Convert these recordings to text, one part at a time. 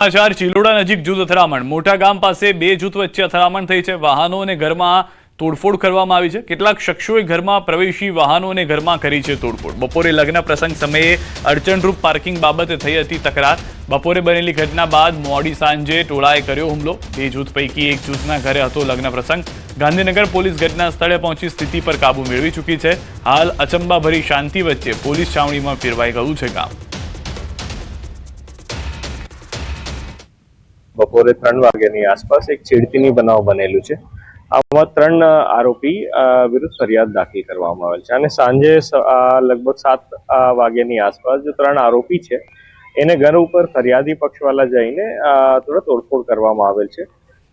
સમાચાર ચિલોડા નજીક જૂથ અથડામણ મોટા ગામ પાસે બે જૂથ વચ્ચે અથડામણ થઈ છે। વાહનો અને ઘરમાં તોડફોડ કરવામાં આવી છે। કેટલાક શખ્સોએ ઘરમાં પ્રવેશી વાહનો અને ઘરમાં કરી છે તોડફોડ। બપોરે લગ્ન પ્રસંગ સમયે અડચણરૂપ પાર્કિંગ બાબતે થઈ હતી તકરાર। બપોરે બનેલી ઘટના બાદ મોડી સાંજે ટોળાએ કર્યો હુમલો। બે જૂથ પૈકી એક જૂથના ઘરે હતો લગ્ન પ્રસંગ। ગાંધીનગર પોલીસ ઘટના સ્થળે પહોંચી સ્થિતિ પર કાબુ મેળવી ચૂકી છે। હાલ અચંબાભરી શાંતિ વચ્ચે પોલીસ છાવણીમાં ફેરવાઈ ગયું છે ગામ। બપોરે 3 વાગ્યાની આસપાસ એક છેડતીની બનાવ બનેલું છે। આમાં 3 આરોપી વિરુદ્ધ ફરિયાદ દાખલ કરવામાં આવેલ છે અને સાંજે લગભગ 7 વાગ્યાની આસપાસ જે 3 આરોપી છે એને ઘર ઉપર ફરિયાદી પક્ષવાળા જઈને થોડા તોડફોડ કરવામાં આવેલ છે।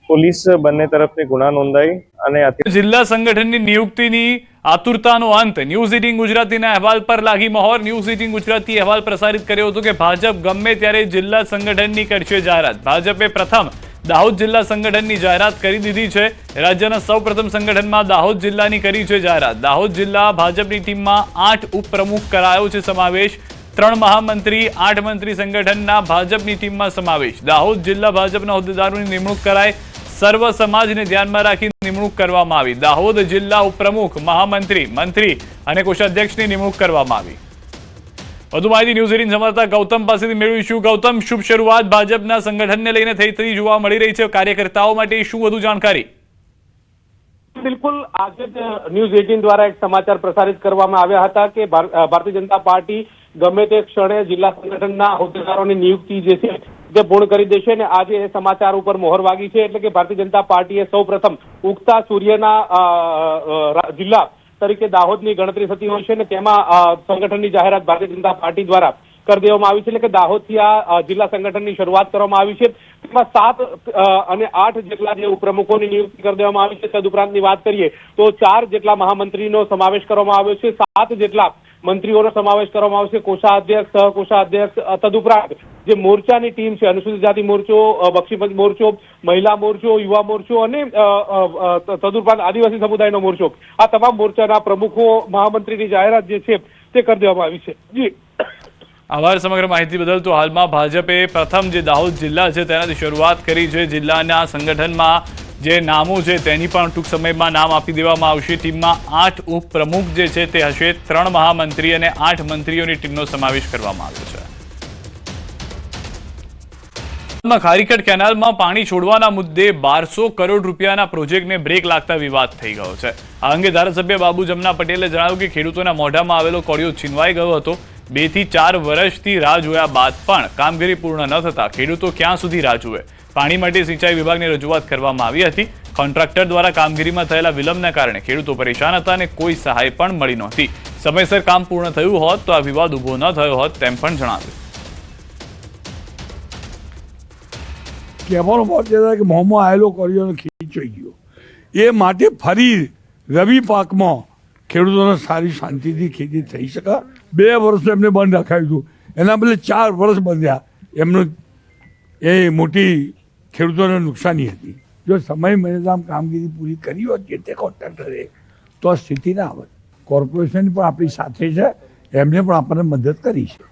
પોલીસ બંને તરફથી ગુના નોંધાઈ અને જિલ્લા સંગઠનની નિયુક્તિની આતુરતાનો અંત। ન્યૂઝ 18 ગુજરાતીના અહેવાલ પર લાગી મહોર। ન્યૂઝ 18 ગુજરાતી અહેવાલ પ્રસારિત કર્યો હતો કે ભાજપ ગમે ત્યારે જિલ્લા સંગઠનની કરશે જાહેરાત। ભાજપે પ્રથમ દાહોદ જિલ્લા સંગઠનની જાહેરાત કરી દીધી છે। રાજ્યના સૌપ્રથમ સંગઠનમાં દાહોદ જિલ્લાની કરી છે જાહેરાત। દાહોદ જિલ્લા ભાજપની ટીમમાં 8 ઉપપ્રમુખ કરાયો છે સમાવેશ। 3 મહામંત્રી 8 મંત્રી સંગઠનના ભાજપની ટીમમાં સમાવેશ। દાહોદ જિલ્લા ભાજપના હોદ્દેદારોની નિમણૂક કરાઈ। સર્વ સમાજને ધ્યાનમાં રાખી નિમણૂક કરવામાં આવી। દાહોદ જિલ્લા ઉપપ્રમુખ મહામંત્રી મંત્રી અને કોષાધ્યક્ષની નિમણૂક કરવામાં આવી। વધુ માહિતી ન્યૂઝ 18 સંવાદદાતા ગૌતમ પાસેથી મેળવીશું। ગૌતમ, શુભ શરૂઆત ભાજપના સંગઠનને લઈને થઈ જોવા મળી રહી છે। કાર્યકર્તાઓ માટે શું વધુ જાણકારી? બિલકુલ, આજે ન્યૂઝ 18 દ્વારા એક સમાચાર પ્રસારિત કરવામાં આવ્યા હતા કે ભારતીય જનતા પાર્ટી ગમે તે ક્ષણે જિલ્લા સંગઠનના હોદ્દેદારોની નિયુક્તિ જે છે તે પૂર્ણ કરી દેશે અને આજે એ સમાચાર ઉપર મોહર વાગી છે। એટલે કે ભારતીય જનતા પાર્ટીએ સૌપ્રથમ ઉગતા સૂર્યના જિલ્લા તરીકે દાહોદની ગણતરી થતી હોય છે અને તેમાં સંગઠનની જાહેરાત ભારતીય જનતા પાર્ટી દ્વારા કરી દેવામાં આવી છે। એટલે કે દાહોદથી આ જિલ્લા સંગઠનની શરૂઆત કરવામાં આવી છે। તેમાં 7 અને 8 જેટલા જે ઉપપ્રમુખોની નિયુક્તિ કરી દેવામાં આવી છે। તદુપરાંતની વાત કરીએ તો 4 જેટલા મહામંત્રીનો સમાવેશ કરવામાં આવ્યો છે, 7 જેટલા મંત્રીઓનો સમાવેશ કરવામાં આવશે, કોષાધ્યક્ષ, સહકોષાધ્યક્ષ, તદુપરાંત જે મોરચાની ટીમ છે, અનુસૂચિત જાતિ મોરચો, બક્ષીપંચ મોરચો, મહિલા મોરચો, યુવા મોરચો અને તદુપરાંત આદિવાસી સમુદાયનો મોરચો, આ તમામ મોરચાના પ્રમુખો મહામંત્રીની જાહેરાત જે છે તે કરી દેવામાં આવી છે। જી આભાર સમગ્ર માહિતી બદલ। તો હાલમાં ભાજપે પ્રથમ જે દાહોદ જિલ્લા છે તેનાથી શરૂઆત કરી છે। જિલ્લાના સંગઠનમાં જે નામો છે તેની પણ ટૂંક સમયમાં નામ આપી દેવામાં આવશે। ટીમમાં 8 ઉપપ્રમુખ જે છે તે હશે। 3 મહામંત્રી અને 8 મંત્રીઓની ટીમનો સમાવેશ કરવામાં આવ્યો છે। ખારીખડ કેનાલમાં પાણી છોડવાના મુદ્દે 1200 કરોડ રૂપિયાના પ્રોજેક્ટને બ્રેક લાગતા વિવાદ થઈ ગયો છે। આ અંગે ધારાસભ્ય બાબુ જમના પટેલે જણાવ્યું કે ખેડૂતોના મોઢામાં આવેલો કોળિયો છીનવાઈ ગયો હતો। 2 થી 4 વર્ષથી રાહ જોયા બાદ પણ કામગીરી પૂર્ણ ન થતા ખેડૂતો ક્યાં સુધી રાહ જુએ? પાણી માટે સિંચાઈ વિભાગને રજૂઆત કરવામાં આવી હતી। કોન્ટ્રાક્ટર દ્વારા કામગીરીમાં થયેલા વિલંબના કારણે ખેડૂતો પરેશાન હતા અને કોઈ સહાય પણ મળી નહોતી। સમયસર કામ પૂર્ણ થયું હોત તો આ વિવાદ ઉભો ન થયો હોત તેમ પણ જણાવ્યું। કહેવાનો ભાવ છે કે મોંમાં આવેલો કોળિયો ખીચાઈ ગયો, એ માટે ફરી રવિ પાકમાં ખેડૂતોને સારી શાંતિથી ખેતી થઈ શકે। 2 વર્ષ એમને બંધ રખાયું હતું, એના બદલે 4 વર્ષ બંધ્યા। એમનું એ મોટી ખેડૂતોને નુકસાની હતી। જો સમય મર્યાદામાં કામગીરી પૂરી કરી હોત જે તે કોન્ટ્રાક્ટરે તો આ સ્થિતિ ના આવત। કોર્પોરેશન પણ આપણી સાથે છે, એમને પણ આપણને મદદ કરી છે।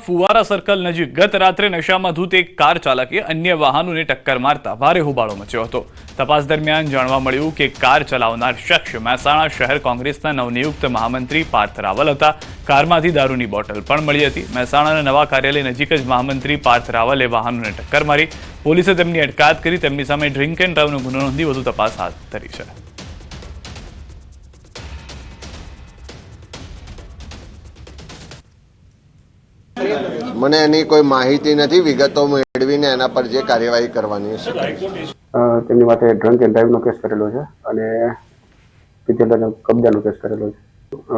ફુવારા સર્કલ નજીક ગત રાત્રે નશામાં ધૂત એક કાર ચાલકે અન્ય વાહનોને ટક્કર મારતા ભારે હોબાળો મચ્યો હતો। તપાસ દરમિયાન જાણવા મળ્યું કે કાર ચલાવનાર શખ્સ મહેસાણા શહેર કોંગ્રેસના નવનિયુક્ત મહામંત્રી પાર્થ રાવલ હતા। કારમાંથી દારૂની બોટલ પણ મળી હતી। મહેસાણાના નવા કાર્યાલય નજીક જ મહામંત્રી પાર્થ રાવલે વાહનોને ટક્કર મારી। પોલીસે તેમની અટકાયત કરી તેમની સામે ડ્રિંક એન્ડ ડ્રાઈવનો ગુનો નોંધી વધુ તપાસ હાથ ધરી છે। મને એની કોઈ માહિતી નથી, વિગતો મેળવીને એના પર જે કાર્યવાહી કરવાની છે। તેમની માટે ડ્રંક એન્ડ ડ્રાઈવનો કેસ કરેલો છે અને પીધેલા કબજાનો કેસ કરેલો છે।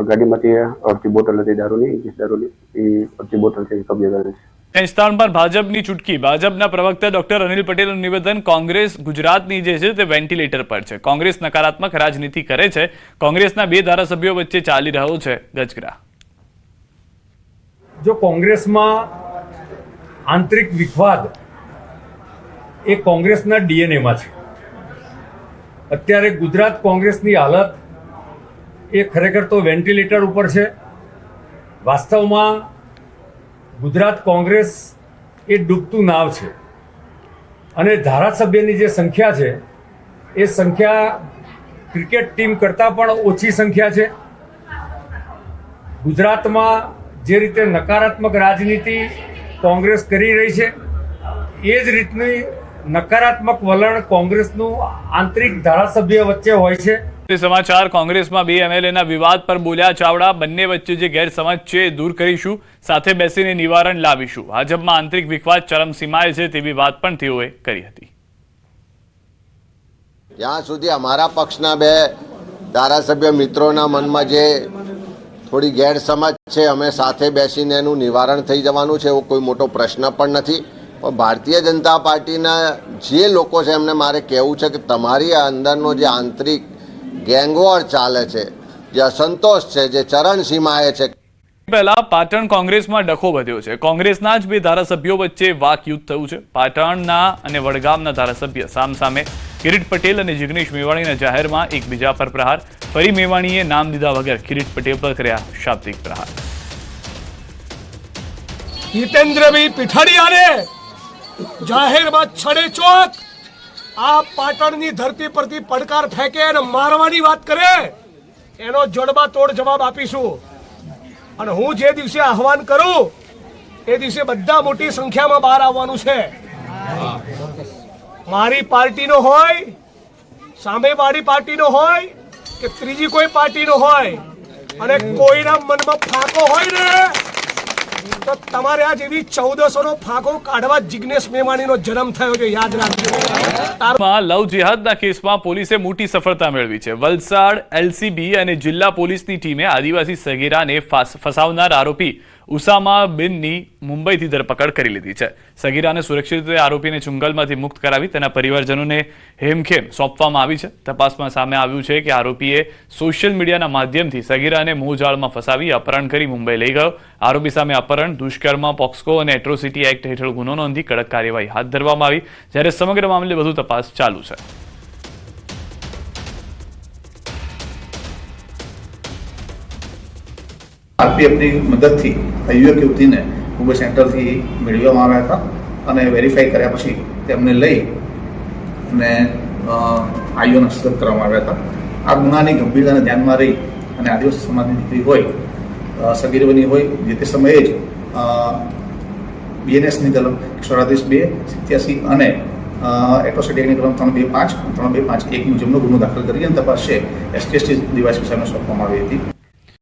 ગાડીમાંથી અડધી બોટલ હતી દારૂની, એ અડધી બોટલ છે કબજે કરેલી છે। સ્થાન પર ભાજપની ચૂટકી। ભાજપના પ્રવક્તા ડોક્ટર અનિલ પટેલનું નિવેદન। કોંગ્રેસ ગુજરાતની જે છે તે વેન્ટિલેટર પર છે। કોંગ્રેસ નકારાત્મક રાજનીતિ કરે છે। કોંગ્રેસના 2 ધારાસભ્યો વચ્ચે ચાલી રહ્યો છે ગજગરા। જો કોંગ્રેસમાં આંતરિક વિખવાદ એ કોંગ્રેસના ડીએનએમાં છે। અત્યારે ગુજરાત કોંગ્રેસની હાલત એ ખરેખર તો વેન્ટિલેટર ઉપર છે। વાસ્તવમાં ગુજરાત કોંગ્રેસ એ ડૂબતું નાવ છે। અને ધારાસભ્યની જે સંખ્યા છે એ સંખ્યા ક્રિકેટ ટીમ કરતાં પણ ઓછી સંખ્યા છે. ગુજરાતમાં જે રીતે નકારાત્મક રાજનીતિ કોંગ્રેસ કરી રહી છે એ જ રીતની નકારાત્મક વલણ કોંગ્રેસનું આંતરિક ધારાસભ્ય વચ્ચે હોય છે. સમાચાર કોંગ્રેસમાં 2 MLAના વિવાદ પર બોલ્યા ચાવડા. બંને વચ્ચે જે ગેરસમજ છે એ દૂર કરીશું, સાથે બેસીને નિવારણ લાવીશું. ભાજપમાં આંતરિક વિખવાદ ચરમસીમાએ છે તેવી વાત પણ તેઓએ કરી હતી. જ્યાં સુધી અમારા પક્ષના 2 ધારાસભ્ય મિત્રોના મનમાં જે થોડી ગેરસમજ છે, અમે સાથે બેસીને એનું નિવારણ થઈ જવાનું છે, એવો કોઈ મોટો પ્રશ્ન પણ નથી. પણ ભારતીય જનતા પાર્ટીના જે લોકો છે એમને મારે કહેવું છે કે તમારી આ અંદરનો જે આંતરિક ગેંગવોર ચાલે છે, જે અસંતોષ છે, જે ચરણસીમાએ છે. પહેલા પાટણ કોંગ્રેસમાં ડખો વધ્યો છે. કોંગ્રેસના જ 2 ધારાસભ્યો વચ્ચે વાકયુદ્ધ થયું છે. પાટણના અને વડગામના ધારાસભ્ય સામસામે. કિરીટ પટેલ અને જિગ્નેશ મેવાણીના જાહેરમાં એકબીજા પર પ્રહાર. ફરી મેવાણીએ નામ દીધા વગર કિરીટ પટેલ પર કર્યા શાબ્દિક પ્રહાર. જીતેન્દ્રભાઈ પીઠાડિયાને જાહેરમાં છડે ચોક આ પાટણની ધરતી પરથી પડકાર ફેંકે અને મારવાની વાત કરે, એનો જડબા તોડ જવાબ આપીશું. અને હું જે દિવસે આહવાન કરું એ દિવસે બધા મોટી સંખ્યામાં બહાર આવવાનું છે. મારી પાર્ટીનો હોય, સામેવાળી પાર્ટીનો હોય કે ત્રીજી કોઈ પાર્ટીનો હોય, અને કોઈના મનમાં ફાંકો હોય ને તો તમારે આ જેવી 1400નો ફાંકો કાઢવા જિગ્નેશ મેવાણીનો જન્મ થયો છે, યાદ રાખજો. લવ જિહાદના કેસમાં પોલીસે મોટી સફળતા મેળવી છે. વલસાડ LCB અને જિલ્લા પોલીસની ટીમે આદિવાસી સગીરાને ફસાવનાર આરોપી ઉસામા બિનની મુંબઈથી ધરપકડ કરી લીધી છે. સગીરાને સુરક્ષિત રીતે આરોપીને ચુંગલમાંથી મુક્ત કરાવી તેના પરિવારજનોને હેમખેમ સોંપવામાં આવી છે. તપાસમાં સામે આવ્યું છે કે આરોપીએ સોશિયલ મીડિયાના માધ્યમથી સગીરાને મોજાળમાં ફસાવી અપહરણ કરી મુંબઈ લઈ ગયો. આરોપી સામે અપહરણ, દુષ્કર્મ, પોક્સકો અને એટ્રોસિટી એક્ટ હેઠળ ગુનો નોંધી કડક કાર્યવાહી હાથ ધરવામાં આવી, જ્યારે સમગ્ર મામલે વધુ તપાસ ચાલુ છે. આરપીએફની મદદથી યુવક યુવતીને મુંબઈ સેન્ટ્રલથી મેળવવામાં આવ્યા હતા અને વેરીફાઈ કર્યા પછી તેમને લઈ અને આઈઓને હસ્તગત કરવામાં આવ્યા હતા. આ ગુનાની ગંભીરતાને ધ્યાનમાં રહી અને આદિવાસી સમાજની દીકરી હોય, સગીર બની હોય, જે તે સમયે જ BNSની કલમ 138(2) 87 અને એટ્રોસિટી એક્ટની કલમ 325 325(1) મુજબનો ગુનો દાખલ કરી અને તપાસ છે STST ડિવાઇસ સામે સોંપવામાં આવી હતી.